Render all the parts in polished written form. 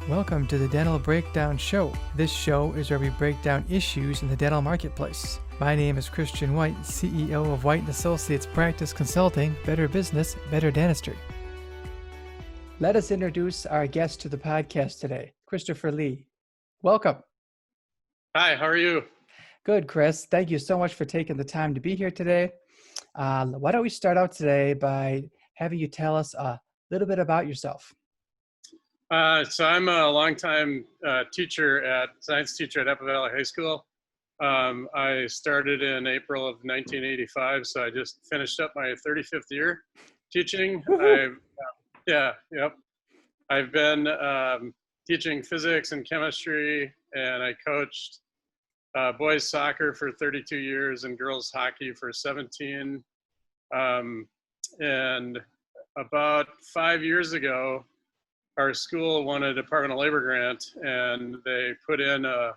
Welcome to the Dental Breakdown Show. This show is where we break down issues in the dental marketplace. My name is Christian White, CEO of White & Associates Practice Consulting, Better Business, Better Dentistry. Let us introduce our guest to the podcast today, Christopher Lee. Welcome. Hi, how are you? Good, Chris. Thank you so much for taking the time to be here today. Why don't we start out today by having you tell us a little bit about yourself? So I'm a longtime science teacher at Apple Valley High School. I started in April of 1985, so I just finished up my 35th year teaching. I've been teaching physics and chemistry, and I coached boys soccer for 32 years and girls hockey for 17. And about 5 years ago, our school won a Department of Labor grant, and they put in a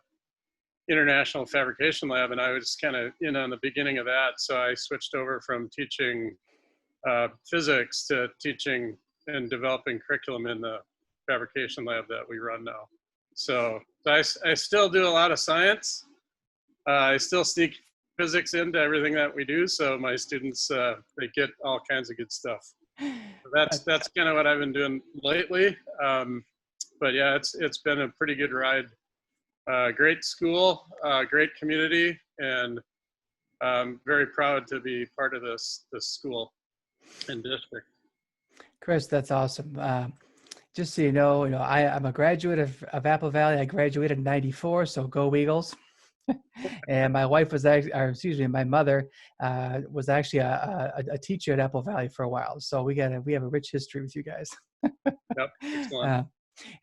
international fabrication lab, and I was kind of in on the beginning of that. So I switched over from teaching physics to teaching and developing curriculum in the fabrication lab that we run now. So I still do a lot of science. I still sneak physics into everything that we do. So my students, they get all kinds of good stuff. So that's kind of what I've been doing lately. But yeah, it's been a pretty good ride. Great school, great community, and I'm very proud to be part of this school and district. Chris, that's awesome. Just so you know, I'm a graduate of Apple Valley. I graduated in '94, so go Eagles. And my wife was my mother was actually a teacher at Apple Valley for a while. So we have a rich history with you guys. Yep, excellent.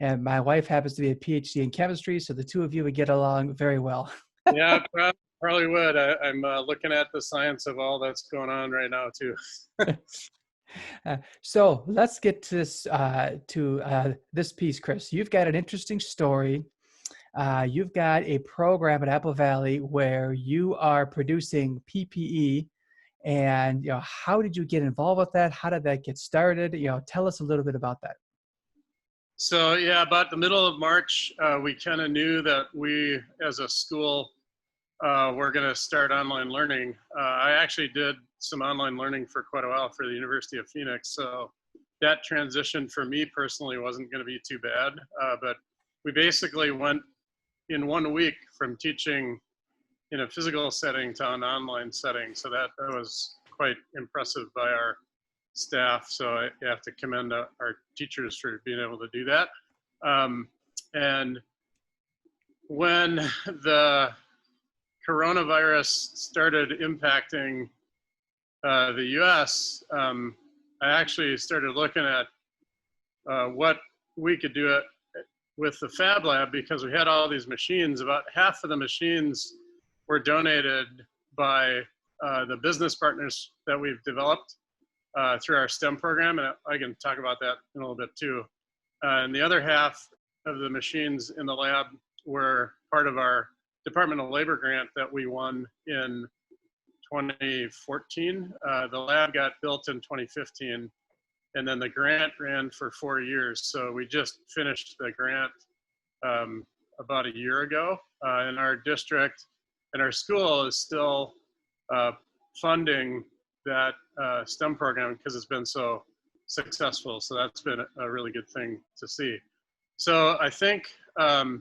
And my wife happens to be a PhD in chemistry, so the two of you would get along very well. Yeah, probably would. I'm looking at the science of all that's going on right now too. So let's get to this piece, Chris. You've got an interesting story. You've got a program at Apple Valley where you are producing PPE, and how did you get involved with that? How did that get started? Tell us a little bit about that. So yeah, about the middle of March, we kind of knew that we, as a school, were going to start online learning. I actually did some online learning for quite a while for the University of Phoenix, so that transition for me personally wasn't going to be too bad. But we basically went in 1 week from teaching in a physical setting to an online setting. So that was quite impressive by our staff. So I have to commend our teachers for being able to do that. And when the coronavirus started impacting the US, I actually started looking at what we could do with the Fab Lab, because we had all these machines. About half of the machines were donated by the business partners that we've developed through our STEM program, and I can talk about that in a little bit too. And the other half of the machines in the lab were part of our Department of Labor grant that we won in 2014. The lab got built in 2015. And then the grant ran for 4 years. So we just finished the grant about a year ago. And our district and our school is still funding that STEM program because it's been so successful. So that's been a really good thing to see. So I think the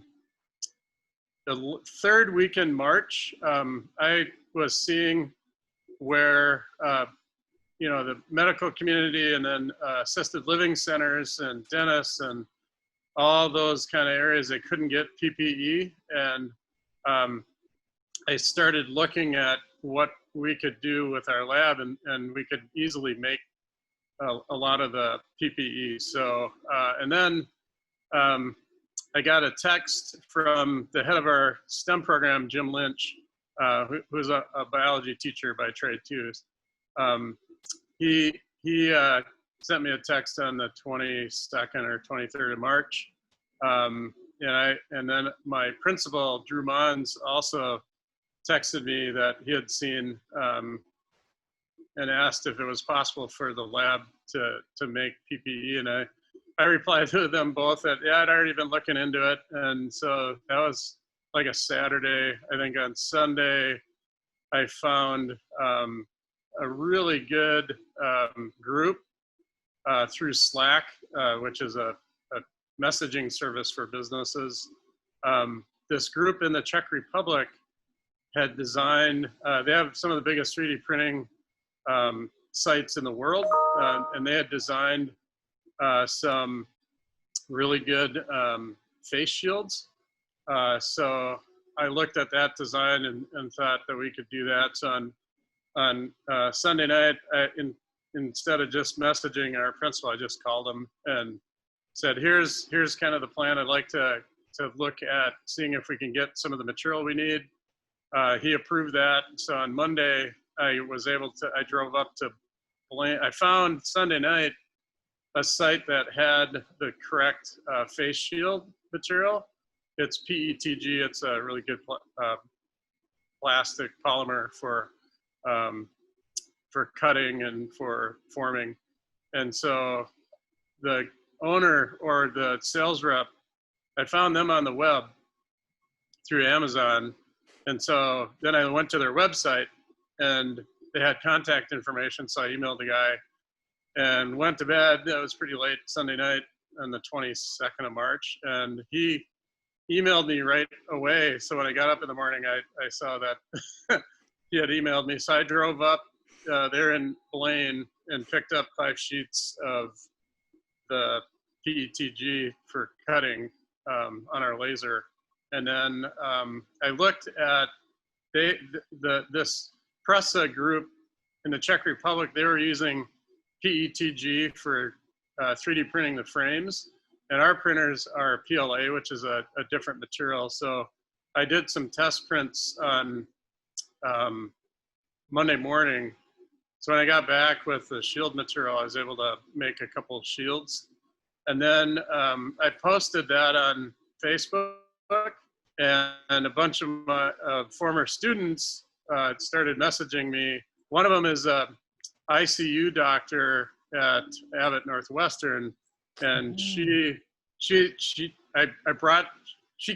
third week in March, I was seeing where the medical community and then assisted living centers and dentists and all those kind of areas, they couldn't get PPE. And I started looking at what we could do with our lab, and we could easily make a lot of the PPE. So, and then I got a text from the head of our STEM program, Jim Lynch, who's a biology teacher by trade too. He sent me a text on the 22nd or 23rd of March. And then my principal, Drew Mons, also texted me that he had seen and asked if it was possible for the lab to make PPE. And I replied to them both that, yeah, I'd already been looking into it. And so that was like a Saturday. I think on Sunday, I found a really good group through Slack, which is a messaging service for businesses. This group in the Czech Republic had designed, they have some of the biggest 3D printing sites in the world, and they had designed some really good face shields. So I looked at that design and thought that we could do that. So on Sunday night, instead of just messaging our principal, I just called him and said, here's kind of the plan. I'd like to look at seeing if we can get some of the material we need. He approved that. So on Monday, I drove up to Blaine. I found Sunday night a site that had the correct face shield material. It's PETG. It's a really good plastic polymer for cutting and for forming. And so the owner or the sales rep, I found them on the web through Amazon. And so then I went to their website and they had contact information. So I emailed the guy and went to bed. It was pretty late Sunday night on the 22nd of March. And he emailed me right away. So when I got up in the morning, I saw that he had emailed me. So I drove up there in Blaine and picked up 5 sheets of the PETG for cutting on our laser. And then I looked at this Pressa group in the Czech Republic. They were using PETG for 3D printing the frames. And our printers are PLA, which is a different material. So I did some test prints on Monday morning. So when I got back with the shield material, I was able to make a couple of shields. And then I posted that on Facebook, and a bunch of my former students started messaging me. One of them is a ICU doctor at Abbott Northwestern, and she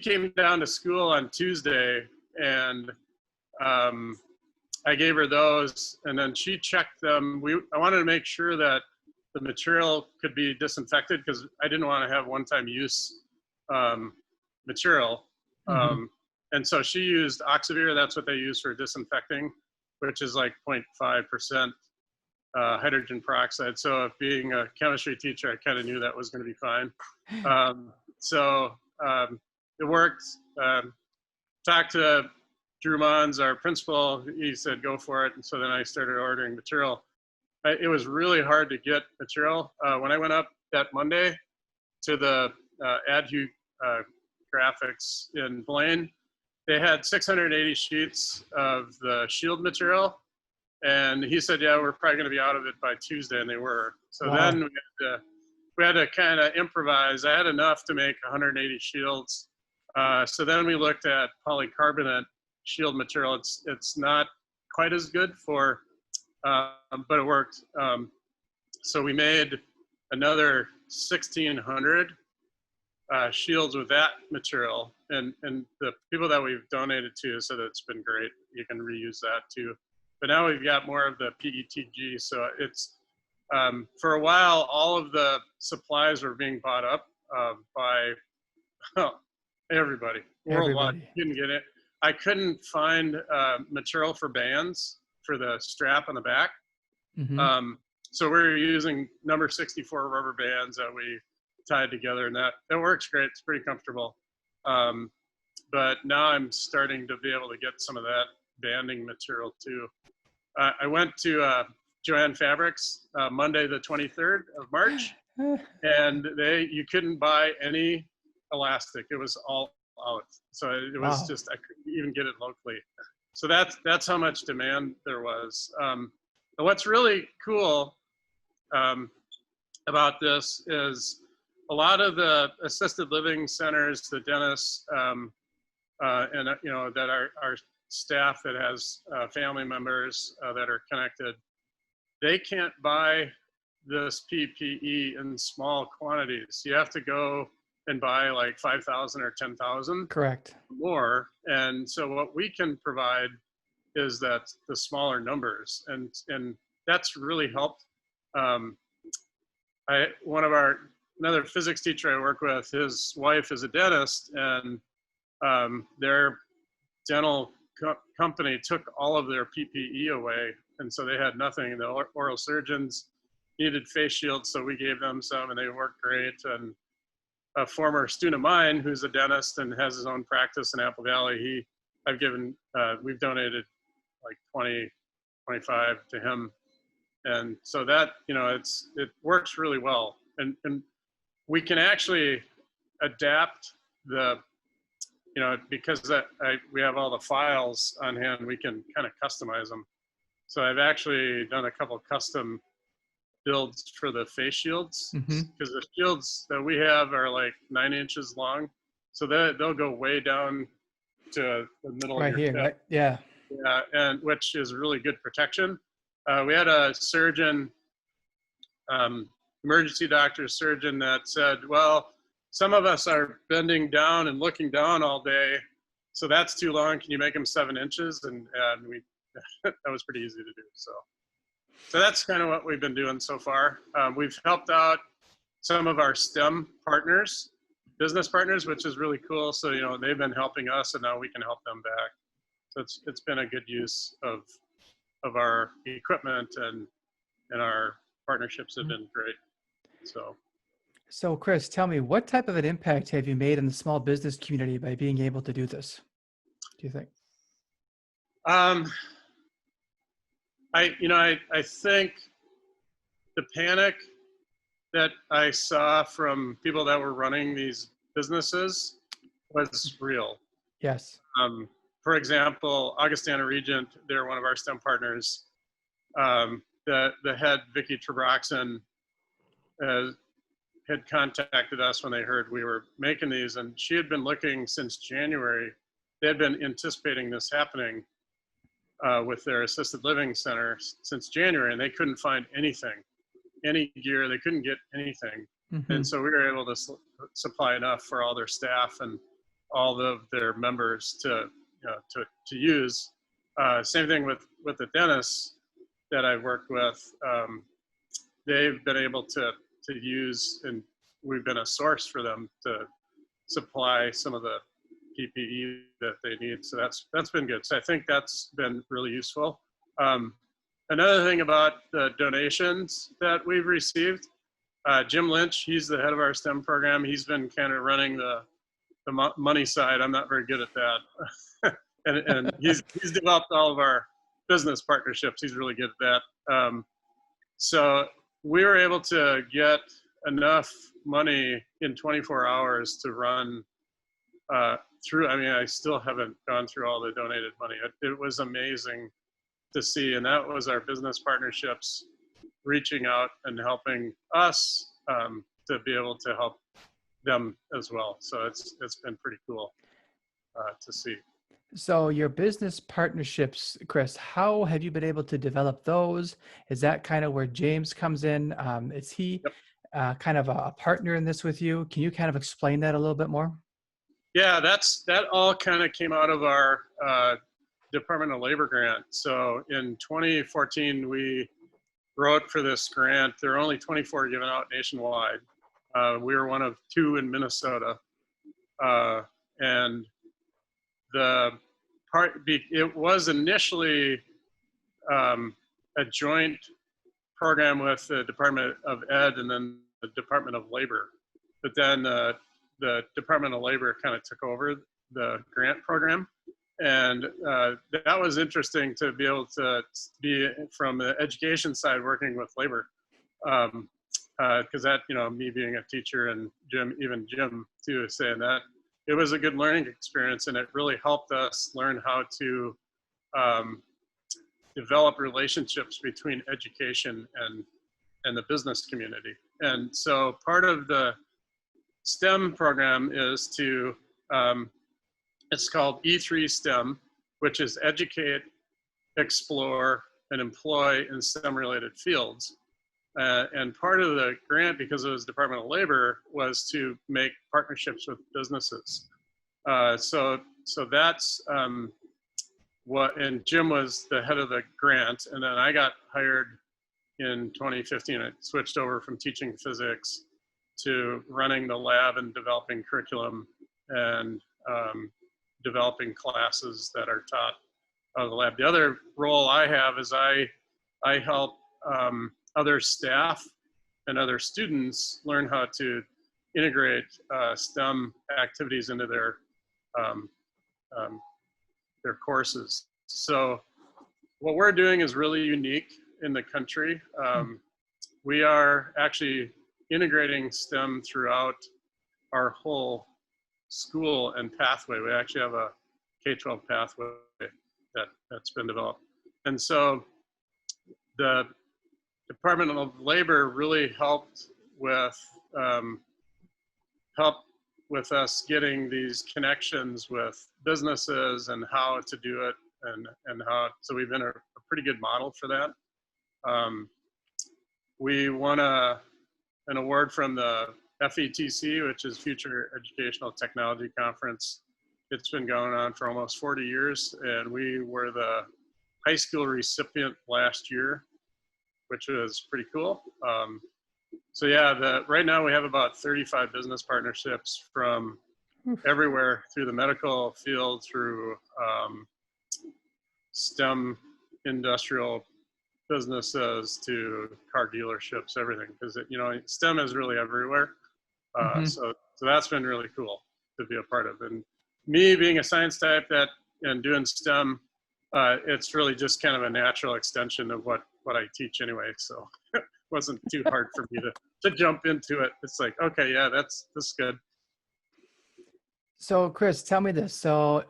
came down to school on Tuesday, and I gave her those, and then she checked them. I wanted to make sure that the material could be disinfected because I didn't want to have one-time use material. And so she used Oxivir. That's what they use for disinfecting, which is like 0.5% hydrogen peroxide. So being a chemistry teacher, I kind of knew that was going to be fine. It worked. Talked to Drew Mons, our principal. He said, go for it. And so then I started ordering material. It was really hard to get material. When I went up that Monday to the AdHu graphics in Blaine, they had 680 sheets of the shield material. And he said, yeah, we're probably going to be out of it by Tuesday. And they were. So Wow. then we had to kind of improvise. I had enough to make 180 shields. So then we looked at polycarbonate shield material. It's not quite as good for, but it worked. So we made another 1,600 shields with that material. And the people that we've donated to said it's been great. You can reuse that too. But now we've got more of the PETG. So it's, for a while, all of the supplies were being bought up by everybody worldwide. Couldn't get it. I couldn't find material for bands for the strap on the back. So we were using number 64 rubber bands that we tied together, and that works great. It's pretty comfortable. But now I'm starting to be able to get some of that banding material too. I went to Joann Fabrics Monday the 23rd of March, and you couldn't buy any elastic. It was all out. So it was just, I couldn't even get it locally. So that's how much demand there was. And what's really cool about this is a lot of the assisted living centers, the dentists, and that our staff that has family members that are connected, they can't buy this PPE in small quantities. You have to go and buy like 5,000 or 10,000 Correct. more. And so what we can provide is that the smaller numbers, and that's really helped. Another physics teacher I work with, his wife is a dentist, and their dental company took all of their PPE away, and so they had nothing. The oral surgeons needed face shields, so we gave them some, and they worked great. And a former student of mine who's a dentist and has his own practice in Apple Valley, we've donated like 20, 25 to him. And so that, it works really well. And we can actually adapt because we have all the files on hand, we can kind of customize them. So I've actually done a couple custom builds for the face shields, because the shields that we have are like 9 inches long. So they'll go way down to the middle Right of your here, head. right? Yeah. Yeah, and which is really good protection. We had a surgeon, emergency doctor surgeon, that said, well, some of us are bending down and looking down all day, so that's too long. Can you make them 7 inches? And we that was pretty easy to do. So that's kind of what we've been doing so far. We've helped out some of our STEM partners, business partners, which is really cool. So they've been helping us, and now we can help them back. So it's been a good use of our equipment, and our partnerships have been great. So Chris, tell me, what type of an impact have you made in the small business community by being able to do this, do you think? I think the panic that I saw from people that were running these businesses was real. Yes. For example, Augustana Regent, they're one of our STEM partners. The head, Vicki Trebroxen, had contacted us when they heard we were making these, and she had been looking since January. They had been anticipating this happening with their assisted living center since January, and they couldn't find anything, any gear. They couldn't get anything. And so we were able to supply enough for all their staff and all of their members to use. Same thing with the dentists that I've worked with. They've been able to use, and we've been a source for them to supply some of the PPE that they need. So that's been good. So I think that's been really useful. Another thing about the donations that we've received, Jim Lynch, he's the head of our STEM program. He's been kind of running the money side. I'm not very good at that. and he's developed all of our business partnerships. He's really good at that. So we were able to get enough money in 24 hours to run through. I mean, I still haven't gone through all the donated money. It was amazing to see, and that was our business partnerships reaching out and helping us to be able to help them as well. So it's been pretty cool to see. So your business partnerships, Chris, how have you been able to develop those? Is that kind of where James comes in? Is he kind of a partner in this with you? Can you kind of explain that a little bit more? Yeah, that all kind of came out of our Department of Labor grant. So in 2014, we wrote for this grant. There are only 24 given out nationwide. We were one of 2 in Minnesota. And it was initially a joint program with the Department of Ed and then the Department of Labor. But then the Department of Labor kind of took over the grant program. And that was interesting to be able to be from the education side working with labor. Because that, me being a teacher, and Jim too, saying that, it was a good learning experience, and it really helped us learn how to develop relationships between education and the business community. And so part of the STEM program is to, it's called E3 STEM, which is educate, explore, and employ in STEM related fields. And part of the grant, because it was Department of Labor, was to make partnerships with businesses. So that's and Jim was the head of the grant, and then I got hired in 2015. I switched over from teaching physics to running the lab and developing curriculum and developing classes that are taught out of the lab. The other role I have is I help other staff and other students learn how to integrate STEM activities into their courses. So what we're doing is really unique in the country. We are actually integrating STEM throughout our whole school and pathway. We actually have a K-12 pathway that's been developed. And so the Department of Labor really helped with us getting these connections with businesses and how to do it, and how, so we've been a pretty good model for that. We won an award from the FETC, which is Future Educational Technology Conference. It's been going on for almost 40 years, and we were the high school recipient last year, which was pretty cool. So yeah, right now we have about 35 business partnerships from everywhere, through the medical field, through STEM industrial businesses to car dealerships, everything, because STEM is really everywhere. So that's been really cool to be a part of. And me being a science type and doing STEM, it's really just kind of a natural extension of what I teach anyway. So it wasn't too hard for me to jump into it. It's like, okay, yeah, that's good. So Chris, tell me this. So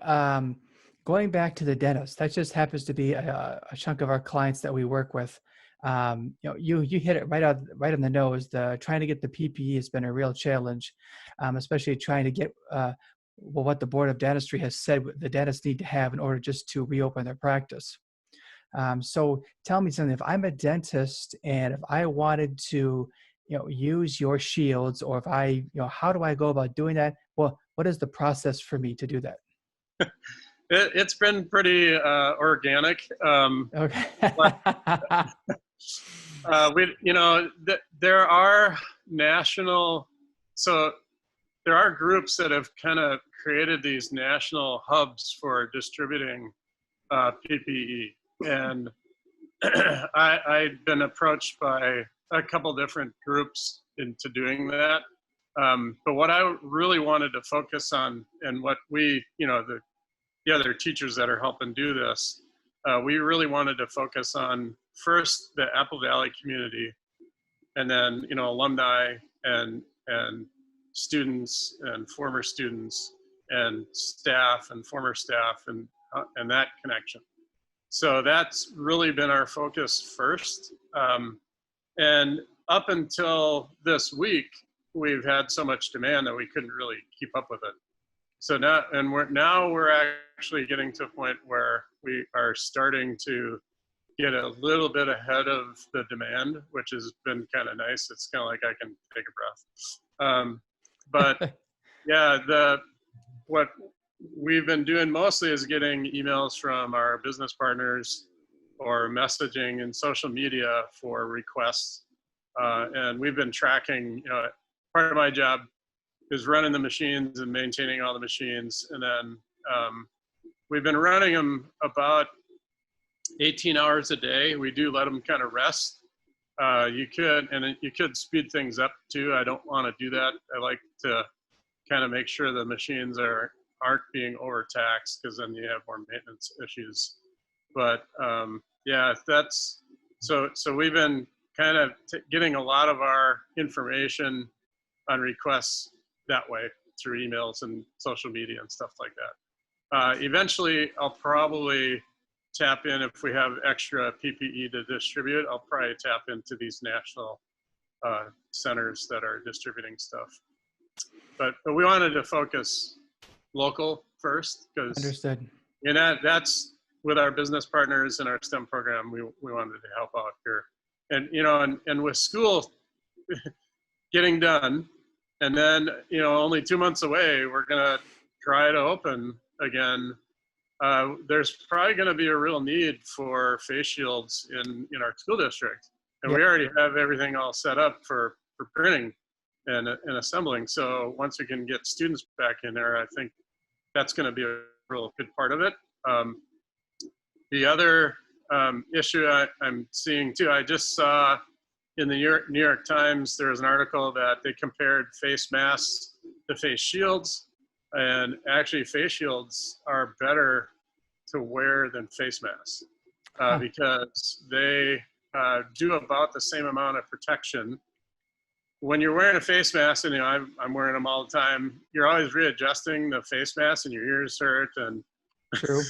going back to the dentist, that just happens to be a chunk of our clients that we work with. You hit it right on the nose. Trying to get the PPE has been a real challenge, especially trying to get what the Board of Dentistry has said the dentists need to have in order just to reopen their practice. So tell me something. If I'm a dentist and if I wanted to, use your shields, or if I, how do I go about doing that? Well, what is the process for me to do that? It's been pretty organic. Okay. There are national, so there are groups that have kind of created these national hubs for distributing PPE. And I've been approached by a couple different groups into doing that. But what I really wanted to focus on, and what we, the other teachers that are helping do this, we really wanted to focus on first the Apple Valley community, and then, alumni and students and former students and staff and former staff and that connection. So that's really been our focus first. And up until this week, we've had so much demand that we couldn't really keep up with it. So now we're actually getting to a point where we are starting to get a little bit ahead of the demand, which has been kind of nice. It's kind of like I can take a breath. But yeah, what we've been doing mostly is getting emails from our business partners or messaging in social media for requests. And we've been tracking, part of my job is running the machines and maintaining all the machines. And then we've been running them about 18 hours a day. We do let them kind of rest. You could speed things up too. I don't want to do that. I like to kind of make sure the machines aren't being overtaxed, because then you have more maintenance issues. But yeah, that's so we've been kind of getting a lot of our information on requests that way, through emails and social media and stuff like that. Eventually, I'll probably tap in, if we have extra PPE to distribute, I'll probably tap into these national centers that are distributing stuff. But we wanted to focus local first, because Understood. That's with our business partners and our STEM program. We wanted to help out here and and with school getting done, and then only 2 months away, we're gonna try to open again. There's probably going to be a real need for face shields in our school district, and Yep. we already have everything all set up for printing and assembling. So once we can get students back in there, I think that's going to be a real good part of it. The other issue I'm seeing too, I just saw in the New York Times, there was an article that they compared face masks to face shields, and actually face shields are better to wear than face masks because they do about the same amount of protection. When you're wearing a face mask, and I'm wearing them all the time, you're always readjusting the face mask and your ears hurt and True.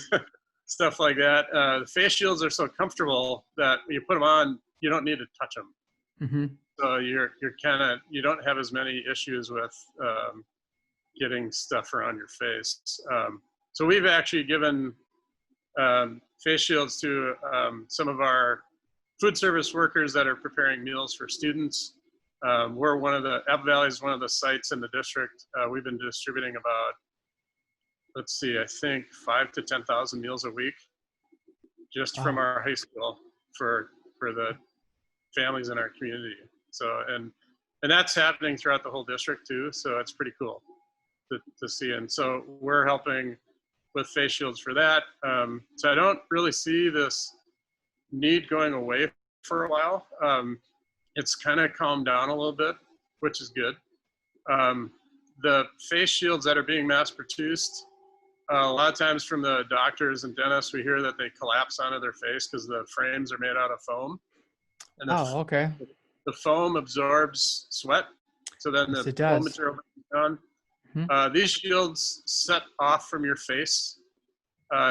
stuff like that. The face shields are so comfortable that when you put them on, you don't need to touch them. Mm-hmm. So you don't have as many issues with getting stuff around your face. So we've actually given face shields to some of our food service workers that are preparing meals for students. We're Apple Valley is one of the sites in the district. We've been distributing about, I think 5,000 to 10,000 meals a week just from our high school for the families in our community. So, and that's happening throughout the whole district too. So it's pretty cool to see. And so we're helping with face shields for that. So I don't really see this need going away for a while. It's kind of calmed down a little bit, which is good. The face shields that are being mass produced, a lot of times from the doctors and dentists, we hear that they collapse onto their face because the frames are made out of foam. And Okay. the foam absorbs sweat. So then Yes, the it does. foam material breaks down. These shields set off from your face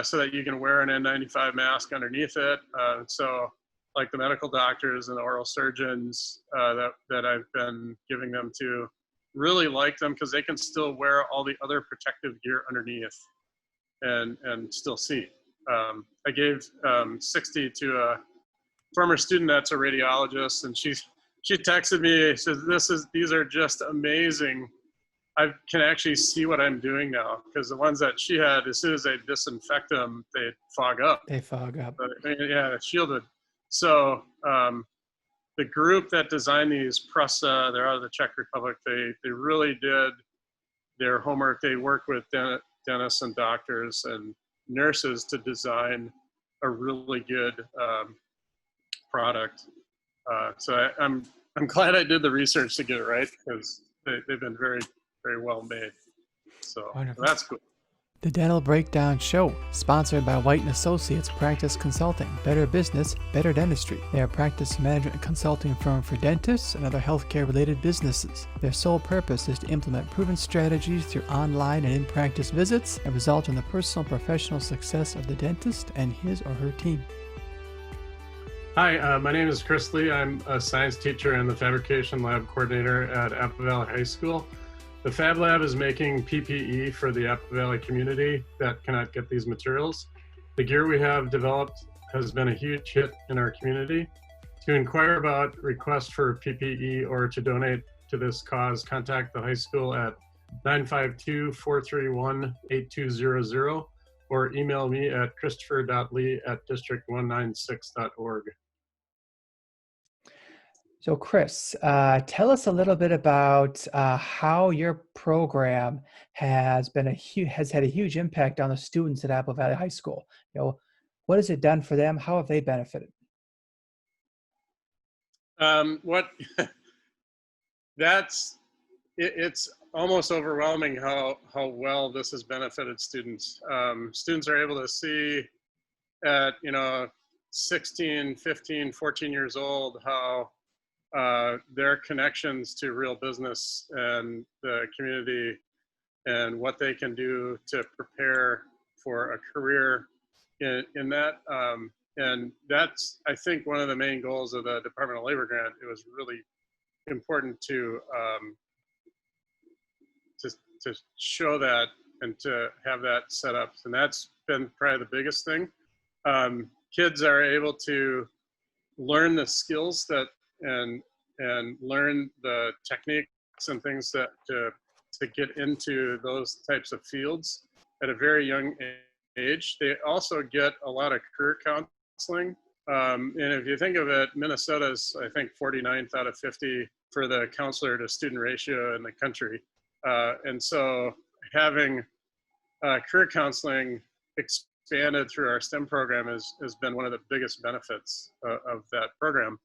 so that you can wear an N95 mask underneath it. So like the medical doctors and the oral surgeons that I've been giving them to really like them because they can still wear all the other protective gear underneath and still see. I gave 60 to a former student that's a radiologist, and she texted me, she says, these are just amazing. I can actually see what I'm doing now because the ones that she had, as soon as they disinfect them, they fog up. They fog up. But, yeah, it's shielded. So the group that designed these, Pressa, they're out of the Czech Republic, they really did their homework. They worked with dentists and doctors and nurses to design a really good product. So I'm glad I did the research to get it right because they've been very, very well made. So that's cool. The Dental Breakdown Show, sponsored by White & Associates Practice Consulting. Better business, better dentistry. They are a practice management consulting firm for dentists and other healthcare-related businesses. Their sole purpose is to implement proven strategies through online and in-practice visits and result in the personal and professional success of the dentist and his or her team. Hi, my name is Chris Lee. I'm a science teacher and the fabrication lab coordinator at Apple Valley High School. The Fab Lab is making PPE for the Apple Valley community that cannot get these materials. The gear we have developed has been a huge hit in our community. To inquire about requests for PPE or to donate to this cause, contact the high school at 952-431-8200 or email me at christopher.lee@district196.org. So Chris, tell us a little bit about how your program has had a huge impact on the students at Apple Valley High School. What has it done for them? How have they benefited? It's almost overwhelming how well this has benefited students. Students are able to see at 16, 15, 14 years old how their connections to real business and the community and what they can do to prepare for a career in that. And that's, I think, one of the main goals of the Department of Labor grant. It was really important to show that and to have that set up. And that's been probably the biggest thing. Kids are able to learn the skills that and learn the techniques and things that to get into those types of fields at a very young age. They also get a lot of career counseling. And if you think of it, Minnesota's, I think, 49th out of 50 for the counselor to student ratio in the country. And so having career counseling expanded through our STEM program has been one of the biggest benefits of that program.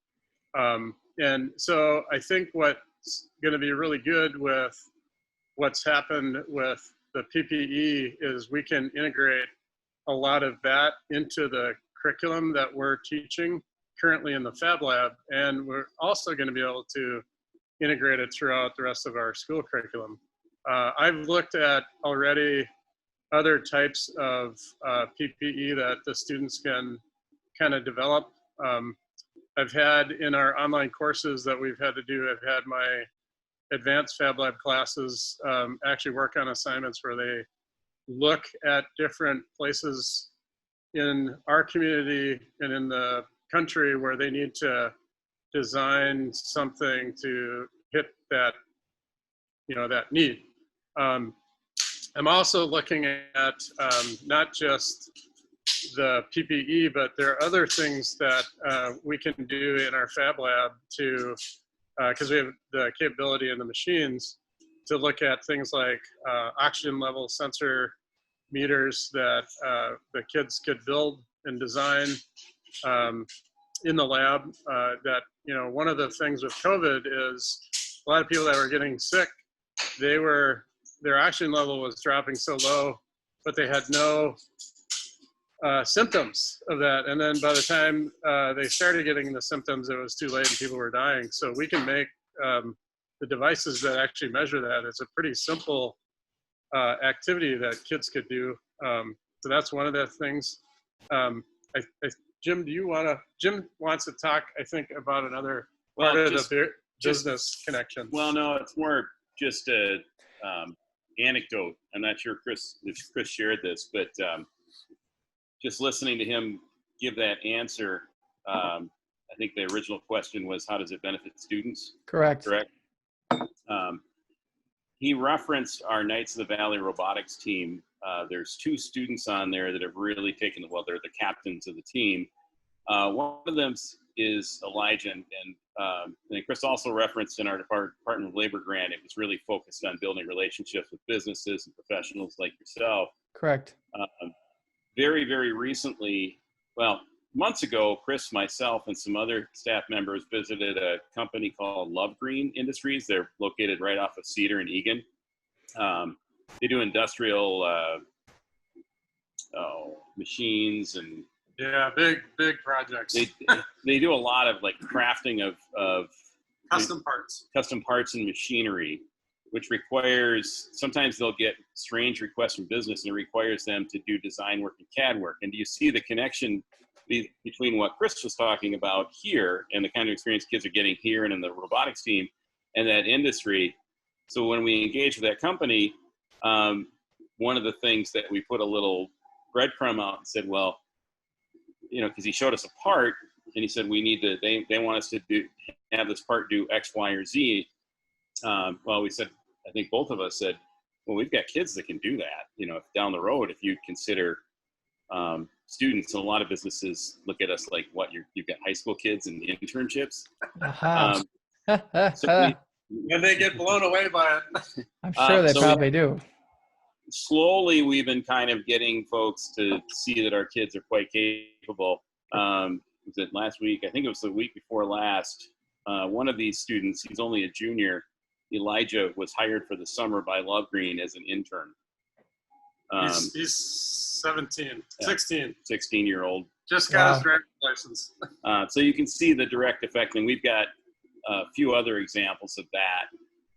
And so I think what's going to be really good with what's happened with the PPE is we can integrate a lot of that into the curriculum that we're teaching currently in the Fab Lab, and we're also going to be able to integrate it throughout the rest of our school curriculum. I've looked at already other types of PPE that the students can kind of develop. I've had in our online courses that we've had to do, I've had my advanced Fab Lab classes actually work on assignments where they look at different places in our community and in the country where they need to design something to hit that, that need. I'm also looking at not just the PPE, but there are other things that we can do in our Fab Lab to, because we have the capability in the machines to look at things like oxygen level sensor meters that the kids could build and design in the lab. That, one of the things with COVID is a lot of people that were getting sick, their oxygen level was dropping so low, but they had no symptoms of that. And then by the time they started getting the symptoms, it was too late and people were dying. So we can make the devices that actually measure that. It's a pretty simple activity that kids could do. So that's one of the things. Jim, Jim wants to talk, I think, about another part of the business connection. Well, no, it's more just a anecdote. I'm not sure if Chris shared this, but just listening to him give that answer, I think the original question was, how does it benefit students? Correct. He referenced our Knights of the Valley robotics team. There's 2 students on there that have really taken they're the captains of the team. One of them is Elijah, and Chris also referenced in our Department of Labor grant, it was really focused on building relationships with businesses and professionals like yourself. Correct. Very, very recently, months ago, Chris, myself, and some other staff members visited a company called Love Green Industries. They're located right off of Cedar and Egan. They do industrial machines and big projects. They do a lot of crafting of custom parts and machinery, which requires, sometimes they'll get strange requests from business, and it requires them to do design work and CAD work. And do you see the connection between what Chris was talking about here and the kind of experience kids are getting here and in the robotics team and that industry? So when we engage with that company, one of the things that we put a little breadcrumb out and said, well, because he showed us a part and he said, we need to, they want us to have this part do X, Y, or Z. Well, we said, I think both of us said, well, we've got kids that can do that. If down the road, if you consider students, and a lot of businesses look at us like, what, you've got high school kids and internships. And they get blown away by it. I'm sure they probably do. Slowly, we've been kind of getting folks to see that our kids are quite capable. Was it last week? I think it was the week before last. One of these students, he's only a junior, Elijah, was hired for the summer by Love Green as an intern. He's 17, 16. 16-year-old. Just got his driver's license. So you can see the direct effect, and we've got a few other examples of that.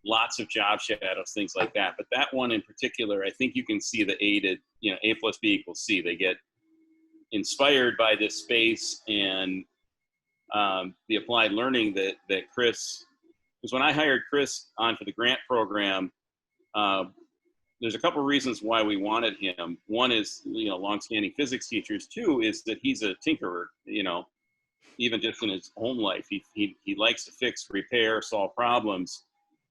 Lots of job shadows, things like that. But that one in particular, I think you can see the A plus B equals C. They get inspired by this space and the applied learning that Chris, because when I hired Chris on for the grant program, there's a couple of reasons why we wanted him. One is, longstanding physics teachers. 2 is that he's a tinkerer, even just in his home life. He likes to fix, repair, solve problems.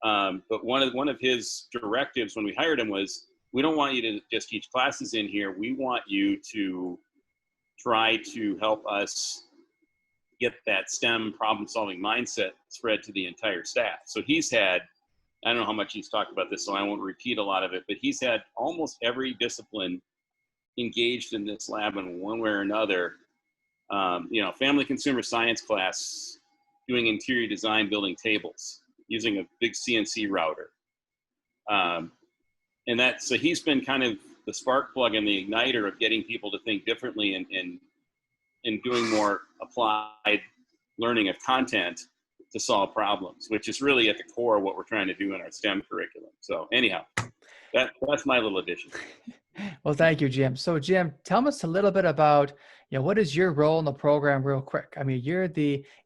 But one of his directives when we hired him was, we don't want you to just teach classes in here. We want you to try to help us get that STEM problem-solving mindset spread to the entire staff. So he's had, I don't know how much he's talked about this, so I won't repeat a lot of it, but he's had almost every discipline engaged in this lab in one way or another. Family consumer science class, doing interior design, building tables, using a big CNC router. So he's been kind of the spark plug and the igniter of getting people to think differently and doing more applied learning of content to solve problems, which is really at the core of what we're trying to do in our STEM curriculum. So anyhow, that's my little addition. Well, thank you, Jim. So Jim, tell us a little bit about, what is your role in the program real quick? I mean, you're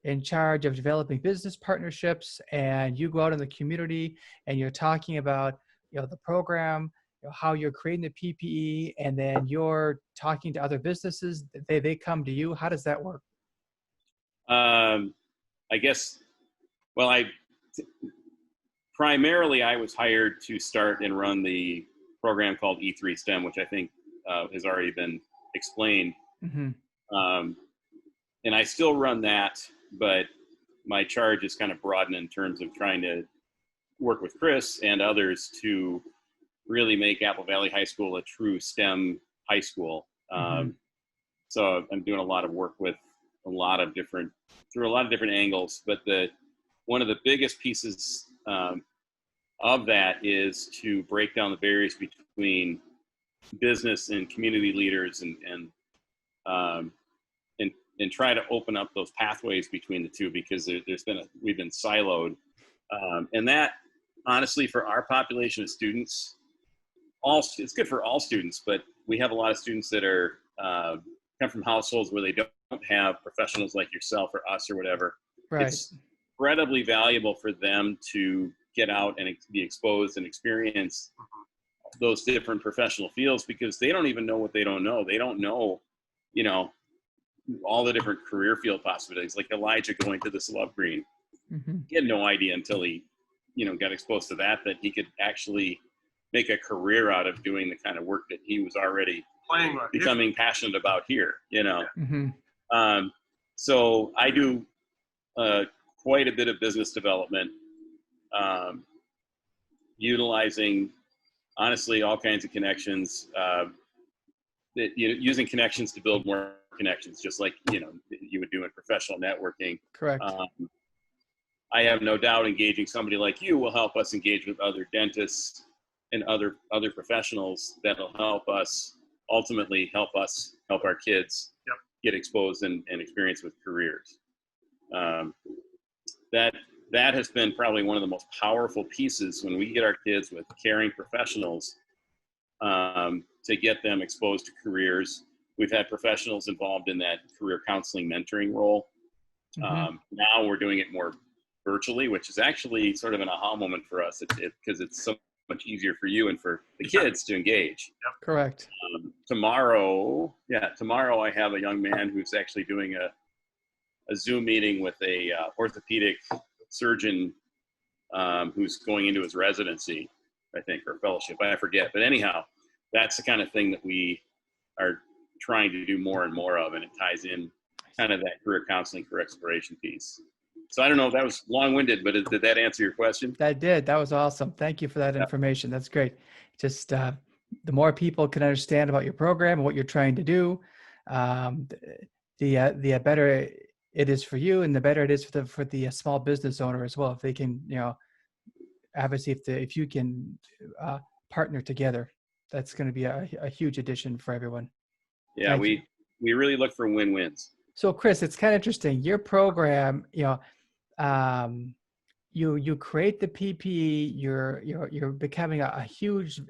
in charge of developing business partnerships, and you go out in the community and you're talking about, the program, how you're creating the PPE, and then you're talking to other businesses. They come to you. How does that work? I guess, primarily I was hired to start and run the program called E3 STEM, which I think has already been explained. Mm-hmm. And I still run that, but my charge is kind of broadened in terms of trying to work with Chris and others to really make Apple Valley High School a true STEM high school. So I'm doing a lot of work with through a lot of different angles, but one of the biggest pieces of that is to break down the barriers between business and community leaders and try to open up those pathways between the two, because we've been siloed. And that, honestly, for our population of students, it's good for all students, but we have a lot of students that are come from households where they don't have professionals like yourself or us or whatever. Right. It's incredibly valuable for them to get out and be exposed and experience those different professional fields, because they don't even know what they don't know. They don't know, all the different career field possibilities. Like Elijah going to the Love Green. Mm-hmm. He had no idea until he, got exposed to that he could actually make a career out of doing the kind of work that he was already becoming passionate about here, Mm-hmm. So I do quite a bit of business development, utilizing, honestly, all kinds of connections, using connections to build more connections, just like, you would do in professional networking. Correct. I have no doubt engaging somebody like you will help us engage with other dentists and other professionals that'll ultimately help our kids get exposed and experience with careers. That has been probably one of the most powerful pieces when we get our kids with caring professionals, to get them exposed to careers. We've had professionals involved in that career counseling mentoring role. Mm-hmm. Now we're doing it more virtually, which is actually sort of an aha moment for us, because it's so much easier for you and for the kids to engage. Correct. Tomorrow I have a young man who's actually doing a Zoom meeting with a orthopedic surgeon who's going into his residency, I think, or fellowship, I forget. But anyhow, that's the kind of thing that we are trying to do more and more of, and it ties in kind of that career counseling, career exploration piece. So I don't know if that was long-winded, but did that answer your question? That did. That was awesome. Thank you for that information. That's great. Just the more people can understand about your program and what you're trying to do, the better it is for you, and the better it is for the small business owner as well. If they can, obviously, if you can partner together, that's going to be a huge addition for everyone. Yeah, we really look for win-wins. So Chris, it's kind of interesting. Your program, you create the PPE. You're becoming a huge,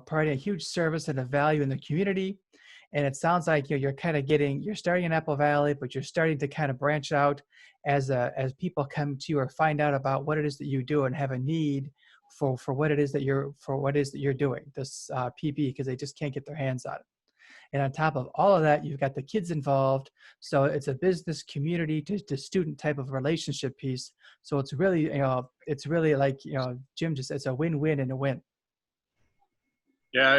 providing a huge service and a value in the community. And it sounds like you're starting in Apple Valley, but you're starting to kind of branch out as people come to you or find out about what it is that you do and have a need for what it is that you're doing, this PPE, because they just can't get their hands on it. And on top of all of that, you've got the kids involved. So it's a business community to student type of relationship piece. So it's really, it's really like, Jim just, it's a win-win and a win. Yeah,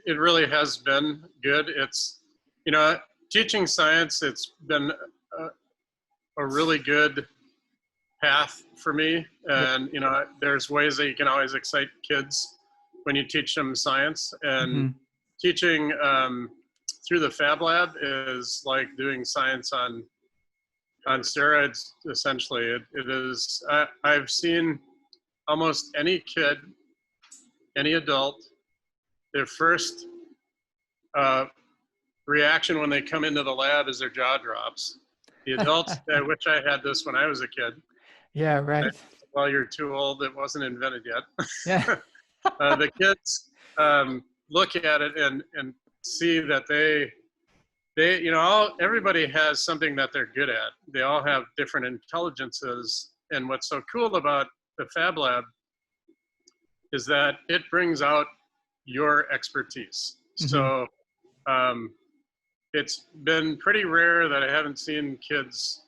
it really has been good. It's, teaching science, it's been a really good path for me. And, there's ways that you can always excite kids when you teach them science. And teaching through the Fab Lab is like doing science on steroids, essentially. It is, I've seen almost any kid, any adult, their first reaction when they come into the lab is their jaw drops. The adults, I wish I had this when I was a kid. Yeah, right. Well, you're too old. It wasn't invented yet. Yeah. The kids look at it and see that everybody has something that they're good at. They all have different intelligences. And what's so cool about the Fab Lab is that it brings out your expertise. So it's been pretty rare that I haven't seen kids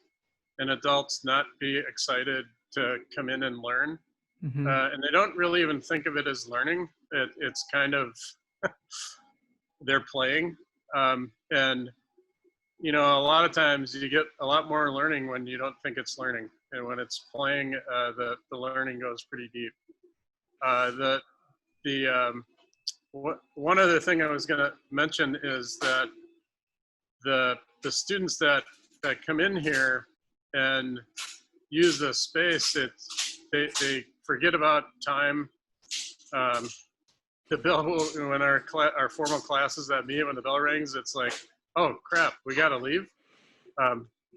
and adults not be excited to come in and learn. And they don't really even think of it as learning. It's kind of, they're playing. And, a lot of times you get a lot more learning when you don't think it's learning. And when it's playing, the learning goes pretty deep. One other thing I was going to mention is that the students that come in here and use the space, they forget about time. The bell, when our formal classes that meet, when the bell rings, it's like, oh crap, we got to leave.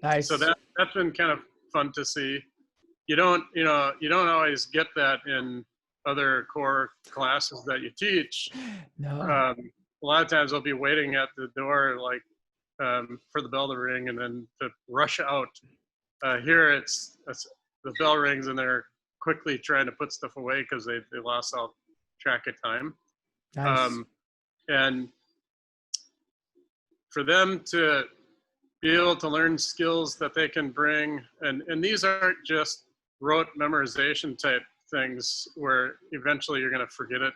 Nice. So that's been kind of fun to see. You don't always get that in other core classes that you teach. No. A lot of times they'll be waiting at the door, like for the bell to ring and then to rush out. Here it's the bell rings and they're quickly trying to put stuff away because they lost all track of time. Nice. And for them to be able to learn skills that they can bring, and these aren't just rote memorization type things where eventually you're going to forget it.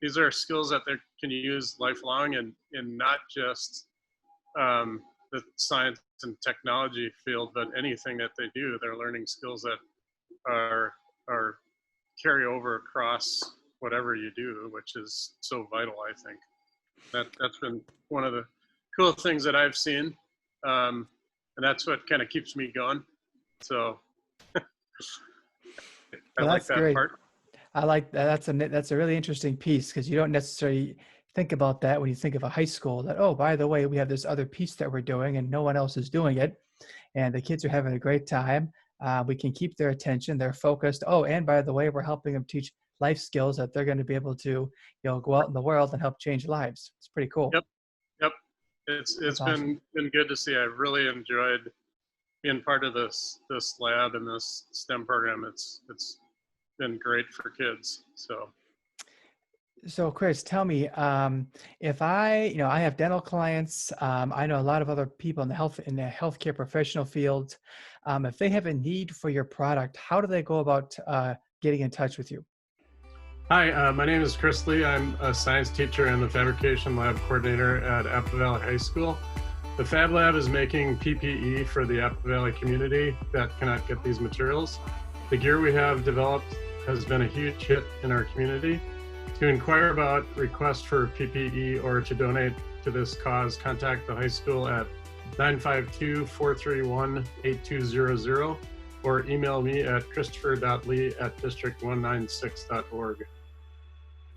These are skills that they can use lifelong and not just the science and technology field, but anything that they do, they're learning skills that are carry over across whatever you do, which is so vital, I think. That's been one of the cool things that I've seen. And that's what kind of keeps me going. So I like that great. part. I like that. That's a really interesting piece because you don't necessarily think about that when you think of a high school that, oh, by the way, we have this other piece that we're doing and no one else is doing it. And the kids are having a great time. We can keep their attention. They're focused. Oh, and by the way, we're helping them teach life skills that they're going to be able to, go out in the world and help change lives. It's pretty cool. Yep. It's awesome. been good to see. I really enjoyed being part of this lab and this STEM program. It's been great for kids. So Chris, tell me, if I have dental clients, I know a lot of other people in the healthcare professional field. If they have a need for your product, how do they go about getting in touch with you? Hi, my name is Chris Lee. I'm a science teacher and the fabrication lab coordinator at Apple Valley High School. The Fab Lab is making PPE for the Apple Valley community that cannot get these materials. The gear we have developed has been a huge hit in our community. To inquire about requests for PPE or to donate to this cause, contact the high school at 952-431-8200 or email me at christopher.lee@district196.org.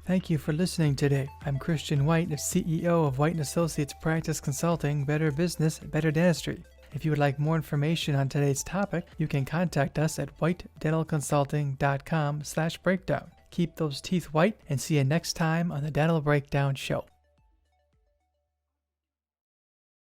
Thank you for listening today. I'm Christian White, the CEO of White & Associates Practice Consulting, Better Business, Better Dentistry. If you would like more information on today's topic, you can contact us at whitedentalconsulting.com/breakdown. Keep those teeth white and see you next time on the Dental Breakdown Show.